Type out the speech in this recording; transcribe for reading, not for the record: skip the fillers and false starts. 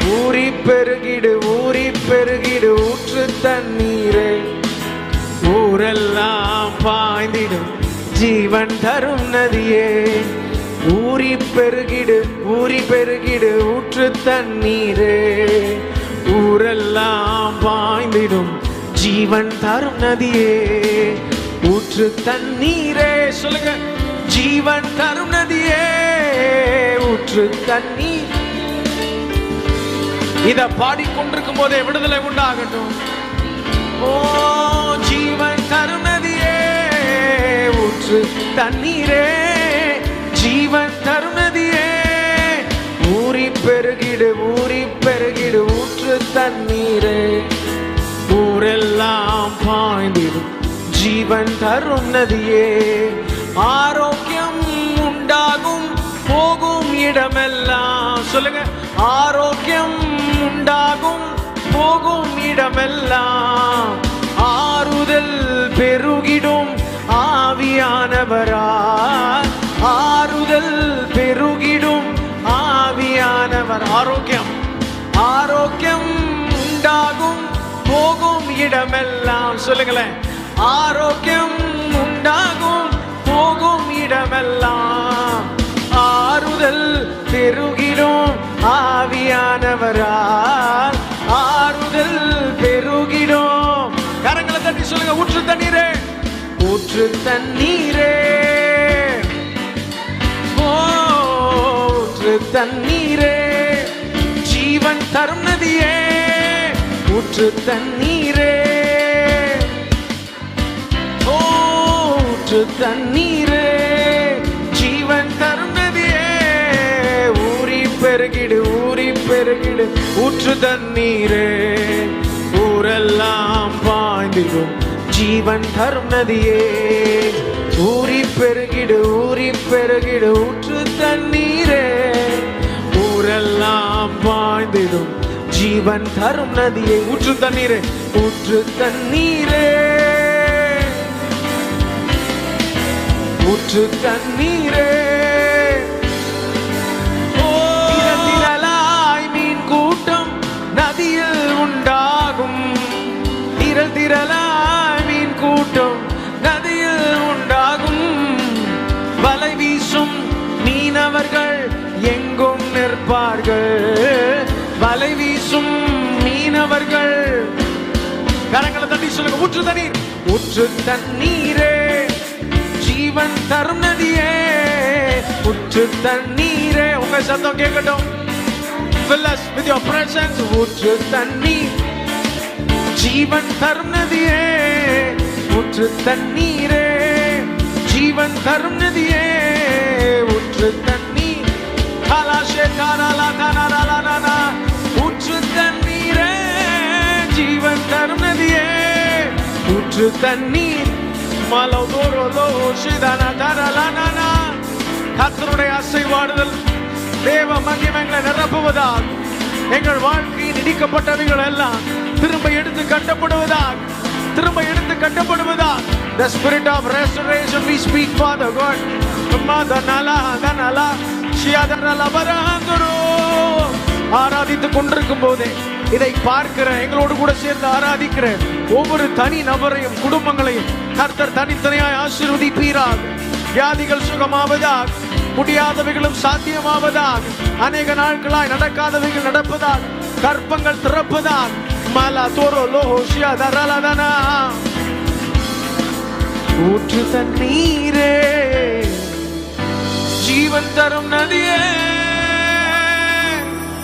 ஊறி பெருகிடு ஊறி பெருகிடு ஊற்று தண்ணீரே. ஊரெல்லாம் பாய்ந்திடும் ஜீவன் தரும் நதியே. ஊறி பெருகிடு ஊறி பெருகிடு ஊற்று தண்ணீரே. ஊரெல்லாம் பாய்ந்திடும் ஜீவன் தரும் நதியே. ஊற்று தண்ணீரே. சொல்லுங்க, ஜீவன் தரும் நதியே. ஊற்று தண்ணீர். இத பாடிக்கொண்டிருக்கும் போதே விடுதலை உண்டாகட்டும். ஓ ஜீவன் தரும் நதியே. ஊற்று தண்ணீரே. ஜீவன் தரும் நதியே. ஊறி பெருகிடு ஊறி பெருகிடு ஊற்று தண்ணீரே. ஊரெல்லாம் பாய்ந்திடும் ஜீவன் தரும் நதியே. ஆரோக்கியம் உண்டாகும் போகும் இடமெல்லாம். சொல்லுங்க, ஆரோக்கியம் உண்டாகும் போகும் இடமெல்லாம். ஆறுதல் பெருகிடும் ஆவியானவரால். ஆறுதல் பெருகிடும் ஆவியானவர். ஆரோக்கியம் ஆரோக்கியம் உண்டாகும் போகும் இடமெல்லாம். சொல்லுங்களேன், ஆரோக்கியம் உண்டாகும் போகும் இடமெல்லாம். ஆறுதல் பெருகிடும் ஆவியானவரால். ஆறுதல் பெருகிடும். கரங்களை தட்டி சொல்லுங்க, ஊற்று தண்ணீரே. ஊற்று தண்ணீரே. ஊற்று தண்ணீரே. ஜீவன் தரும் நதியே. ஊற்று தண்ணீரே. ஊற்று தண்ணீரே. ஜீவன் தரும் நதியே. ஊறி பெருகிடு ஊறி பெருகிடு ஊற்று தண்ணீரே. ஊரெல்லாம் பாய்ந்திடும் ஜீவன் தரும் நதியே. ஊறி பெருகிடு ஊறி பெருகிடு ஊற்று தண்ணீரே. ஊரெல்லாம் பாய்ந்திடும் ஜீவன் தரும் நதியே. ஊற்று தண்ணீரே. ஊற்று தண்ணீரே. ஊற்று தண்ணீரே. திரளாய் மீன் கூட்டம் நதியில் உண்டாகும். திரளாய் மீன் கூட்டம் நதியில் உண்டாகும். வலை வீசும் மீனவர்கள் எங்கும் நிற்பார்கள். வலை வீசும் மீனவர்கள். கரங்களை தட்டி சொல்லுங்க, ஊற்று தண்ணீர். ஊற்று தண்ணீரே. ஜீவன் தரும் நதியே. ஊற்று தண்ணீரே. உங்க சத்தம் கேட்கட்டும். Fill us with your presence. ஊற்று தண்ணீர். ஜீவன் தரும் நதியே. ஊற்று தண்ணீரே. ஜீவன் தரும் நதியே. ஊற்று தண்ணீர். காலாஷே காராலா காராலா. ஊற்று தண்ணீரே. ஜீவன் தரும் நதியே. ஊற்று தண்ணீர். கர்த்தருடைய ஆசீர்வாதங்கள் தேவ மகிமைகளை நிரப்புவதாக. எங்கள் வாழ்க்கையின் இடிக்கப்பட்டவைகள் எல்லாம் திரும்ப எடுத்து கட்டப்படுவதாக. திரும்ப எடுத்து கட்டப்படுவதாக. The spirit of restoration we speak, Father God. ஆராதித்துக் கொண்டிருக்கும் போதே இதை பார்க்கிற எங்களோடு கூட சேர்ந்து ஆராதிக்கிற ஒவ்வொரு தனி நபரையும் குடும்பங்களையும் கர்த்தர் தனித்தனியாய் ஆசீர்வதிப்பீராக. வியாதிகள் சுகமாவதாக. முடியாதவைகளும் சாத்தியமாவதாக. அநேக நாட்களாய் நடக்காதவைகள் நடப்பதாக. கற்பங்கள் திறப்பதாக. மலா தோரோ லோஹோஷியா தரலதனா. ஊற்று தண்ணீரே. ஜீவன் தரும் நதியே.